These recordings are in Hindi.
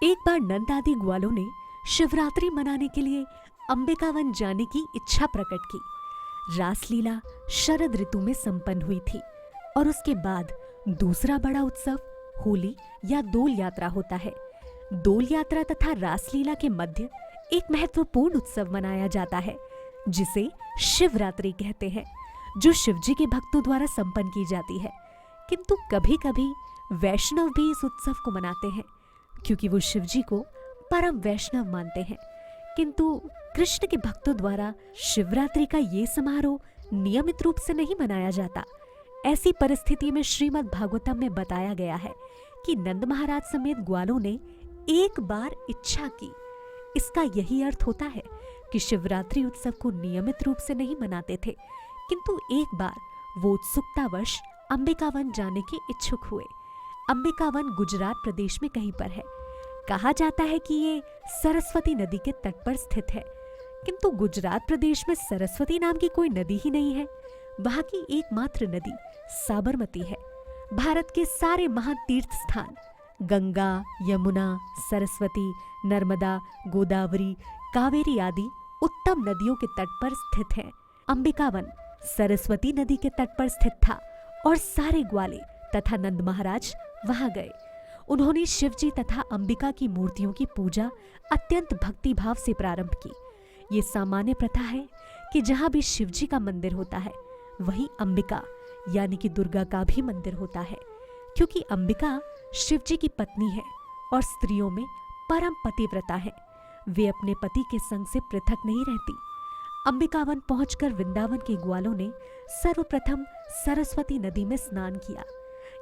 एक बार नंद आदि ग्वालों ने शिवरात्रि मनाने के लिए अंबिकावन जाने की इच्छा प्रकट की। रासलीला शरद ऋतु में संपन्न हुई थी और उसके बाद दूसरा बड़ा उत्सव होली या दोल यात्रा होता है। दोल यात्रा तथा रासलीला के मध्य एक महत्वपूर्ण उत्सव मनाया जाता है जिसे शिवरात्रि कहते हैं, जो शिवजी के भक्तों द्वारा संपन्न की जाती है। किंतु कभी-कभी वैष्णव भी इस उत्सव को मनाते हैं क्योंकि वो शिवजी को परम वैष्णव मानते हैं। किंतु कृष्ण के भक्तों द्वारा शिवरात्रि का ये समारोह नियमित रूप से नहीं मनाया जाता। ऐसी परिस्थिति में श्रीमद् भागवतम में बताया गया है कि नंद महाराज समेत ग्वालों ने एक बार इच्छा की। इसका यही अर्थ होता है कि शिवरात्रि उत्सव को नियमित रूप से नहीं मनाते थे, किंतु एक बार वो उत्सुकतावश अंबिकावन जाने के इच्छुक हुए। अंबिकावन गुजरात प्रदेश में कहीं पर है। कहा जाता है कि ये सरस्वती नदी के तट पर स्थित है, किंतु गुजरात प्रदेश में सरस्वती नाम की कोई नदी ही नहीं है। वहां की एकमात्र नदी साबरमती है। भारत के सारे महान तीर्थ स्थान गंगा, यमुना, सरस्वती, नर्मदा, गोदावरी, कावेरी आदि उत्तम नदियों के तट पर स्थित है। अंबिकावन सरस्वती नदी के तट पर स्थित था और सारे ग्वाले तथा नंद महाराज वहां गए। उन्होंने शिवजी तथा अंबिका की मूर्तियों की पूजा अत्यंत भक्तिभाव से प्रारंभ की। ये सामान्य प्रथा है कि जहां भी शिवजी का मंदिर होता है वहीं अंबिका यानी कि दुर्गा का भी मंदिर होता है, क्योंकि अंबिका शिवजी की पत्नी है और स्त्रियों में परम पतिव्रता है। वे अपने पति के संग से पृथक नहीं रहती। अंबिकावन पहुंचकर वृंदावन के ग्वालों ने सर्वप्रथम सरस्वती नदी में स्नान किया।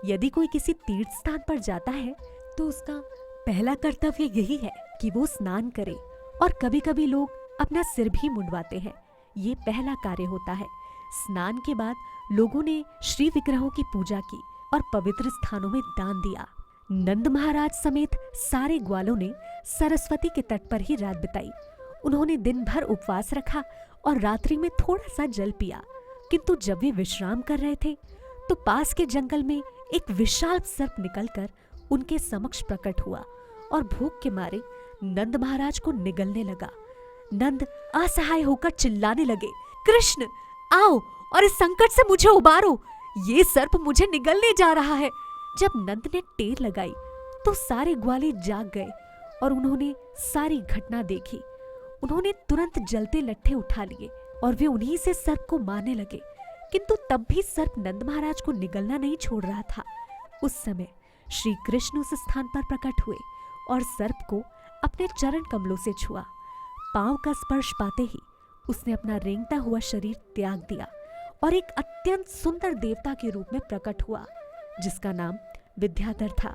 यदि कोई किसी तीर्थ स्थान पर जाता है तो उसका पहला कर्तव्य यही है कि वो स्नान करे, और कभी-कभी लोग अपना सिर भी मुंडवाते हैं। ये पहला कार्य होता है। स्नान के बाद लोगों ने श्री विग्रहों की पूजा की और पवित्र स्थानों में दान दिया। नंद महाराज समेत सारे ग्वालों ने सरस्वती के तट पर ही रात बिताई। उन्होंने दिन भर उपवास रखा और रात्रि में थोड़ा सा जल पिया। किंतु जब वे विश्राम कर रहे थे तो पास के जंगल में एक विशाल सर्प निकलकर उनके समक्ष प्रकट हुआ और भूख के मारे नंद महाराज को निगलने लगा। नंद असहाय होकर चिल्लाने लगे, कृष्ण आओ और इस संकट से मुझे उबारो, ये सर्प मुझे निगलने जा रहा है। जब नंद ने टेर लगाई तो सारे ग्वाले जाग गए और उन्होंने सारी घटना देखी। उन्होंने तुरंत जलते लट्ठे उठा लिए और वे उन्हीं से सर्प को मारने लगे, किंतु तब भी सर्प नंद महाराज को निगलना नहीं छोड़ रहा था। उस समय श्री कृष्ण उस स्थान पर प्रकट हुए और सर्प को अपने चरण कमलों से छुआ। पांव का स्पर्श पाते ही उसने अपना रेंगता हुआ शरीर त्याग दिया और एक अत्यंत सुंदर देवता के रूप में प्रकट हुआ, जिसका नाम विद्याधर था।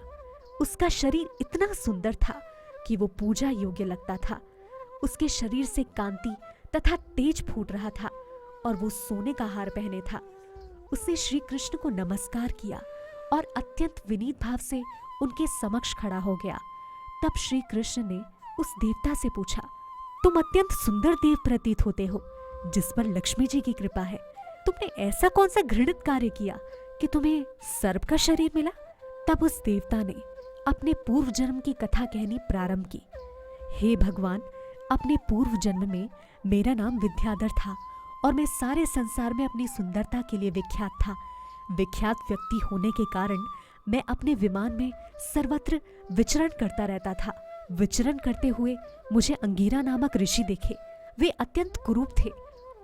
उसका शरीर इतना सुंदर था कि वो पूजा योग्य लगता था। उसके शरीर से कांति तथा तेज फूट रहा था और वो सोने का हार पहने था। उसने श्री कृष्ण को नमस्कार किया और अत्यंत विनीत भाव से उनके समक्ष खड़ा हो गया। तब श्री कृष्ण ने उस देवता से पूछा, तुम अत्यंत सुंदर देव प्रतीत होते हो, जिस पर लक्ष्मी जी की कृपा है। तुमने ऐसा कौन सा घृणित कार्य किया कि तुम्हें सर्प का शरीर मिला? तब उस देवता ने अपने पूर्व जन्म की कथा कहनी प्रारंभ की। हे भगवान, अपने पूर्व जन्म में मेरा नाम विद्याधर था और मैं सारे संसार में अपनी सुंदरता के लिए विख्यात था। विख्यात व्यक्ति होने के कारण मैं अपने विमान में सर्वत्र विचरण करता रहता था। विचरण करते हुए मुझे अंगीरा नामक ऋषि देखे। वे अत्यंत कुरूप थे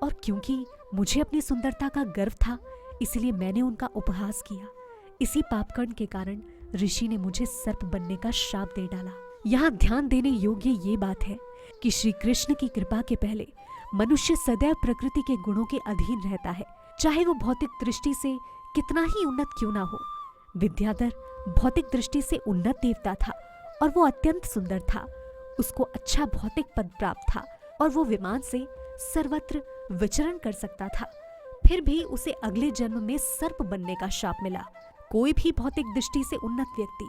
और क्योंकि मुझे अपनी सुंदरता का गर्व था, इसलिए मैंने उनका उपहास किया। इसी पापकर्म के कारण ऋषि ने मुझे सर्प बनने का श्राप दे डाला। यहाँ ध्यान देने योग्य ये बात है कि श्री कृष्ण की कृपा के पहले मनुष्य सदैव प्रकृति के गुणों के अधीन रहता है, चाहे वो भौतिक दृष्टि से कितना ही उन्नत क्यों ना हो। विद्याधर भौतिक दृष्टि से उन्नत देवता था और वो अत्यंत सुंदर था। उसको अच्छा भौतिक पद प्राप्त था और वो विमान से सर्वत्र विचरण कर सकता था। फिर भी उसे अगले जन्म में सर्प बनने का शाप मिला। कोई भी भौतिक दृष्टि से उन्नत व्यक्ति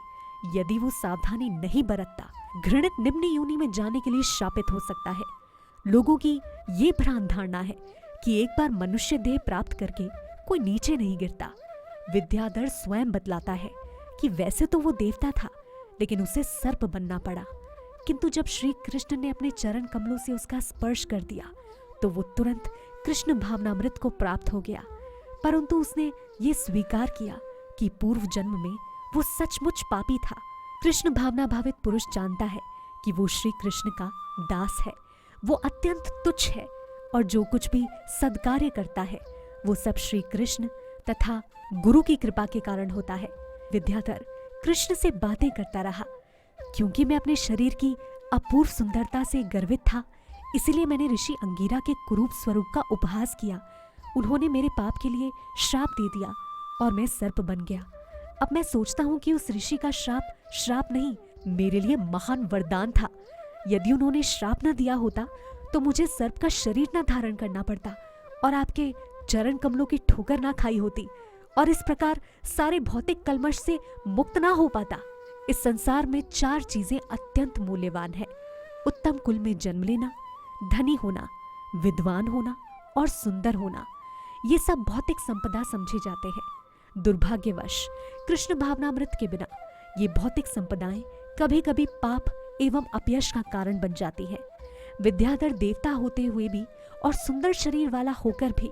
यदि वो सावधानी नहीं बरतता, घृणित निम्न योनि में जाने के लिए शापित हो सकता है। लोगों की ये भ्रांत धारणा है कि एक बार मनुष्य देह प्राप्त करके कोई नीचे नहीं गिरता। विद्याधर स्वयं बतलाता है कि वैसे तो वो देवता था, लेकिन उसे सर्प बनना पड़ा। किंतु जब श्री कृष्ण ने अपने चरण कमलों से उसका स्पर्श कर दिया तो वो तुरंत कृष्ण भावनामृत को प्राप्त हो गया। परंतु उसने ये स्वीकार किया कि पूर्व जन्म में वो सचमुच पापी था। कृष्ण भावना भावित पुरुष जानता है कि वो श्री कृष्ण का दास है, वो अत्यंत तुच्छ है और जो कुछ भी सद्कार्य करता है वो सब श्री कृष्ण तथा गुरु की कृपा के कारण होता है। विद्याधर कृष्ण से बातें करता रहा। क्योंकि मैं अपने शरीर की अपूर्व सुंदरता से गर्वित था, इसीलिए मैंने ऋषि अंगिरा के कुरूप स्वरूप का उपहास किया। उन्होंने मेरे पाप के लिए श्राप दे दिया और मैं सर्प बन गया। अब मैं सोचता हूँ कि उस ऋषि का श्राप नहीं, मेरे लिए महान वरदान था। यदि उन्होंने श्राप न दिया होता तो मुझे सर्प का शरीर न धारण करना पड़ता और आपके चरण कमलों की ठोकर ना खाई होती और इस प्रकार सारे भौतिक कलमश से मुक्त ना हो पाता। इस संसार में 4 चीजें अत्यंत मूल्यवान है: उत्तम कुल में जन्म लेना, धनी होना, विद्वान होना और सुंदर होना। ये सब भौतिक संपदा समझे जाते हैं। दुर्भाग्यवश कृष्ण भावनामृत के बिना ये भौतिक संपदाएं कभी कभी पाप एवं अपयश का कारण बन जाती हैं। विद्याधर देवता होते हुए भी और सुंदर शरीर वाला होकर भी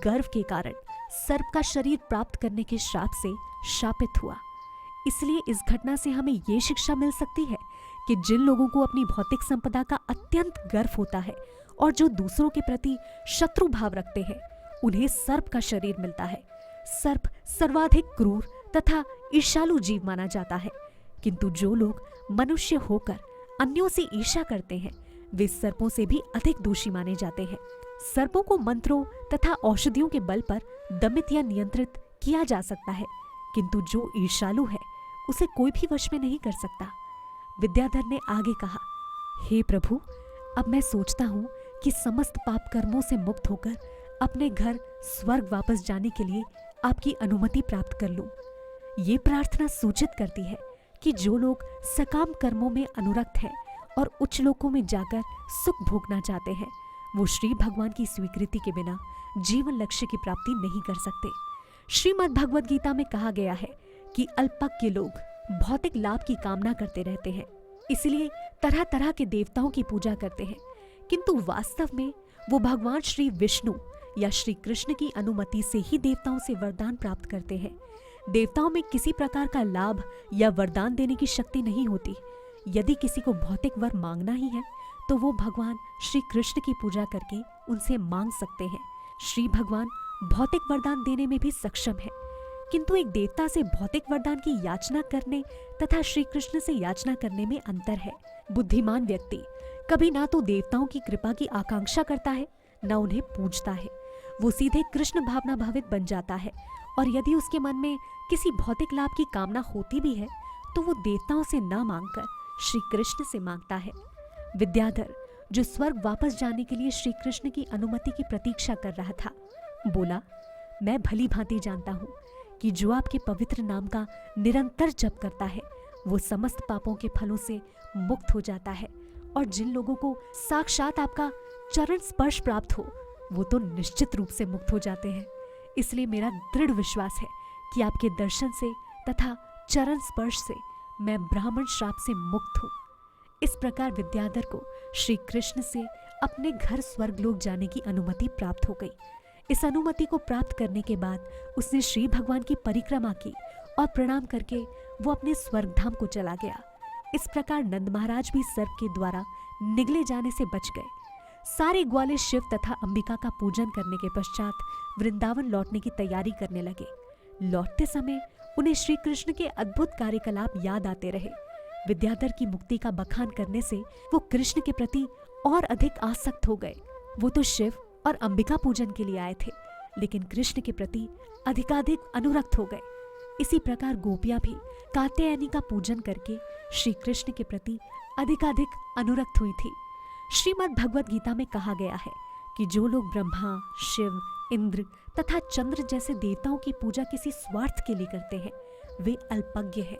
गर्व के कारण सर्प का शरीर प्राप्त करने के श्राप से शापित हुआ। इसलिए इस घटना से हमें ये शिक्षा मिल सकती है कि जिन लोगों को अपनी भौतिक संपदा का अत्यंत गर्व होता है और जो दूसरों के प्रति शत्रु भाव रखते हैं, उन्हें सर्प का शरीर मिलता है। सर्प सर्वाधिक क्रूर तथा ईर्ष्यालु जीव माना जाता है, किंतु जो लोग मनुष्य होकर अन्यों से ईर्ष्या करते हैं, वे सर्पों से भी अधिक दोषी माने जाते हैं। सर्पों को मंत्रों तथा औषधियों के बल पर दमित या नियंत्रित किया जा सकता है, किंतु जो ईर्ष्यालु है उसे कोई भी वश में नहीं कर सकता। विद्याधर ने आगे कहा, हे प्रभु, अब मैं सोचता हूँ कि समस्त पाप कर्मों से मुक्त होकर अपने घर स्वर्ग वापस जाने के लिए आपकी अनुमति प्राप्त कर लूं। ये प्रार्थना सूचित करती है कि जो लोग सकाम कर्मों में अनुरक्त हैं और उच्च लोकों में जाकर सुख भोगना चाहते हैं, वो श्री भगवान की स्वीकृति के बिना जीवन लक्ष्य की प्राप्ति नहीं कर सकते। श्रीमद् भगवद गीता में कहा गया है कि अल्पज्ञ लोग भौतिक लाभ की कामना करते रहते हैं, इसलिए तरह तरह के देवताओं की पूजा करते हैं, किंतु वास्तव में वो भगवान श्री विष्णु या श्री कृष्ण की अनुमति से ही देवताओं से वरदान प्राप्त करते हैं। देवताओं में किसी प्रकार का लाभ या वरदान देने की शक्ति नहीं होती। यदि किसी को भौतिक वर मांगना ही है तो वो भगवान श्री कृष्ण की पूजा करके उनसे मांग सकते हैं। श्री भगवान भौतिक वरदान देने में भी सक्षम है, किंतु एक देवता से भौतिक वरदान की याचना करने तथा श्री कृष्ण से याचना करने में अंतर है। बुद्धिमान व्यक्ति कभी ना तो देवताओं की कृपा की आकांक्षा करता है, न उन्हें पूजता है। वो सीधे कृष्ण भावना भावित बन जाता है, और यदि उसके मन में किसी भौतिक लाभ की कामना होती भी है तो वो देवताओं से न मांगकर श्री कृष्ण से मांगता है। विद्याधर, जो स्वर्ग वापस जाने के लिए श्री कृष्ण की अनुमति की प्रतीक्षा कर रहा था, बोला, मैं भली भांति जानता हूँ कि जो आपके पवित्र नाम का निरंतर जप करता है वो समस्त पापों के फलों से मुक्त हो जाता है, और जिन लोगों को साक्षात आपका चरण स्पर्श प्राप्त हो वो तो निश्चित रूप से मुक्त हो जाते हैं। इसलिए मेरा दृढ़ विश्वास है कि आपके दर्शन से तथा चरण स्पर्श से मैं ब्राह्मण श्राप से मुक्त हूँ। इस प्रकार विद्याधर को श्री कृष्ण से अपने घर स्वर्गलोक जाने की अनुमति प्राप्त हो गई। इस अनुमति को प्राप्त करने के बाद उसने श्री भगवान की परिक्रमा की और प्रणाम करके वो अपने स्वर्गधाम को चला गया। इस प्रकार नंद महाराज भी सर्प के द्वारा निगले जाने से बच गए। सारे ग्वाले शिव तथा अंबिका का पूजन करने के पश्चात वृंदावन लौटने की तैयारी करने लगे। लौटते समय उन्हें श्री कृष्ण के अद्भुत कार्यकलाप याद आते रहे। विद्याधर की मुक्ति का बखान करने से वो कृष्ण के प्रति और अधिक आसक्त हो गए। वो तो शिव और अंबिका पूजन के लिए आए थे, लेकिन कृष्ण के प्रति अधिकाधिक अनुरक्त हो गए। इसी प्रकार गोपियां भी कात्यायनी का पूजन करके श्री कृष्ण के प्रति अधिकाधिक अनुरक्त हुई थी। श्रीमद् भगवद गीता में कहा गया है कि जो लोग ब्रह्मा, शिव, इंद्र तथा चंद्र जैसे देवताओं की पूजा किसी स्वार्थ के लिए करते हैं, वे अल्पज्ञ हैं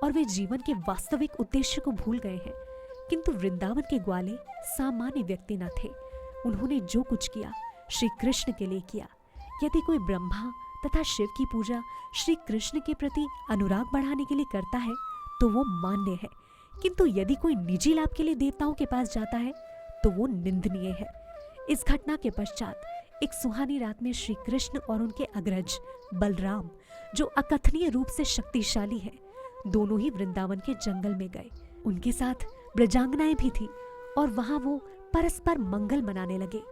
और वे जीवन के वास्तविक उद्देश्य को भूल गए हैं। किंतु वृंदावन के ग्वाले सामान्य व्यक्ति न थे। उन्होंने जो कुछ किया श्री कृष्ण के लिए किया। यदि कोई ब्रह्मा तथा शिव की पूजा श्री कृष्ण के प्रति अनुराग बढ़ाने के लिए करता है तो वो मान्य है, किंतु यदि कोई निजी लाभ के लिए देवताओं के पास जाता है तो वो निंदनीय है। इस घटना के पश्चात एक सुहानी रात में श्री कृष्ण और उनके अग्रज बलराम, जो अकथनीय रूप से शक्तिशाली है, दोनों ही वृंदावन के जंगल में गए। उनके साथ ब्रजांगनाएं भी थी और वहां वो परस्पर मंगल मनाने लगे।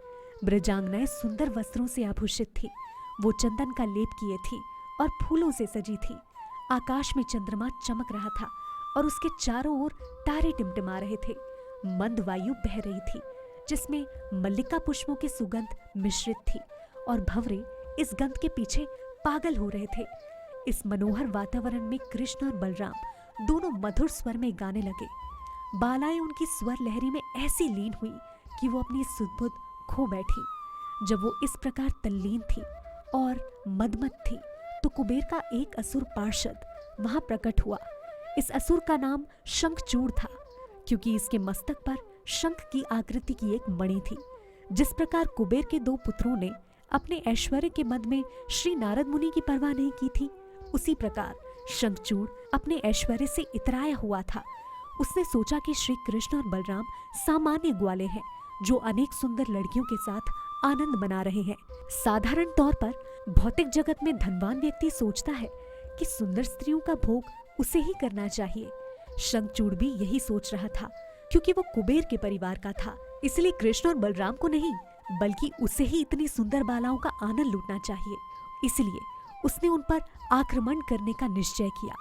ब्रजांगनाएं सुंदर वस्त्रों से आभूषित थी। वो चंदन का लेप किए थी और फूलों से सजी थी। आकाश में चंद्रमा चमक रहा था और उसके चारों ओर तारे टिमटिमा रहे थे। मंद वायु बह रही थी जिसमें मल्लिका पुष्पों की सुगंध मिश्रित थी और भंवरे इस गंध के पीछे पागल हो रहे थे। इस मनोहर वातावरण में कृष्ण और बलराम दोनों मधुर स्वर में गाने लगे। बालाएं उनकी स्वर लहरी में ऐसी लीन हुई कि वो अपनी सुध-बुध खो बैठी। जब वो इस प्रकार तल्लीन थी और मदमत थी तो कुबेर का एक असुर पार्षद वहां प्रकट हुआ। इस असुर का नाम शंखचूड़ था, क्योंकि इसके मस्तक पर शंख की आकृति की एक मणि थी। जिस प्रकार कुबेर के दो पुत्रों ने अपने ऐश्वर्य के मद में श्री नारद मुनि की परवाह नहीं की थी, उसी प्रकार शंखचूड़ अपने ऐश्वर्य से इतराया हुआ था। उसने सोचा कि श्री कृष्ण और बलराम सामान्य ग्वाले हैं जो अनेक सुंदर लड़कियों के साथ आनंद मना रहे हैं। साधारण तौर पर भौतिक जगत में धनवान व्यक्ति सोचता है कि सुंदर स्त्रियों का भोग उसे ही करना चाहिए। शंखचूड़ भी यही सोच रहा था, क्योंकि वो कुबेर के परिवार का था। इसलिए कृष्ण और बलराम को नहीं, बल्कि उसे ही इतनी सुंदर बालाओं का आनंद लूटना चाहिए। इसलिए उसने उन पर आक्रमण करने का निश्चय किया।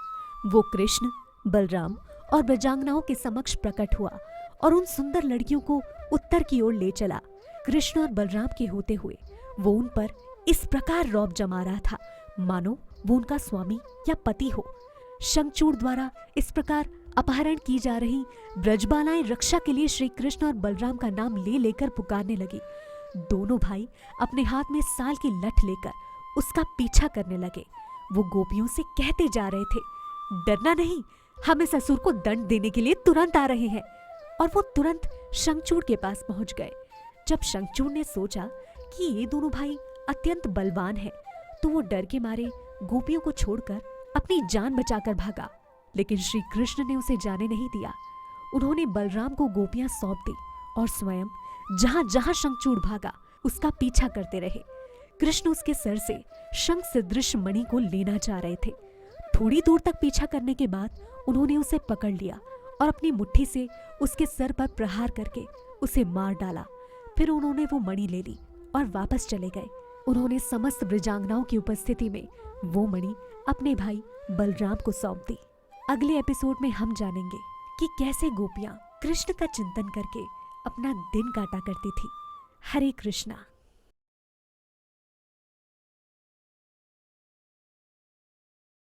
वो कृष्ण, बलराम और ब्रजांगनाओं के समक्ष प्रकट हुआ और उन सुंदर लड़कियों को उत्तर की ओर ले चला। कृष्ण और बलराम के होते हुए वो उन पर इस प्रकार रौब जमा रहा था मानो वो उनका स्वामी या पति हो। शंखचूड़ द्वारा इस प्रकार अपहरण की जा रही ब्रजबालाएं रक्षा के लिए श्री कृष्ण और बलराम का नाम ले लेकर पुकारने लगी। दोनों भाई अपने हाथ में साल की लठ लेकर उसका पीछा करने लगे। वो गोपियों से कहते जा रहे थे, डरना नहीं, हम इस असुर को दंड देने के लिए तुरंत आ रहे हैं। और वो तुरंत शंखचूड़ के पास पहुंच गए। जब शंखचूड़ ने सोचा कि ये दोनों भाई अत्यंत बलवान हैं, तो वो डर के मारे गोपियों को छोड़कर अपनी जान बचाकर भागा। लेकिन श्री कृष्ण ने उसे जाने नहीं दिया। उन्होंने बलराम को गोपियां सौंप दी और स्वयं जहां जहां शंखचूड़ भागा उसका पीछा करते रहे। कृष्ण उसके सर से शंख सदृश मणि को लेना चाह रहे थे। थोड़ी दूर तक पीछा करने के बाद उन्होंने उसे पकड़ लिया और अपनी मुट्ठी से उसके सर पर प्रहार करके उसे मार डाला। फिर उन्होंने वो मणि ले ली और वापस चले गए। उन्होंने समस्त ब्रजांगनाओं की उपस्थिति में वो मणि अपने भाई बलराम को सौंप दी। अगले एपिसोड में हम जानेंगे कि कैसे गोपियां कृष्ण का चिंतन करके अपना दिन काटा करती थी। हरे कृष्णा।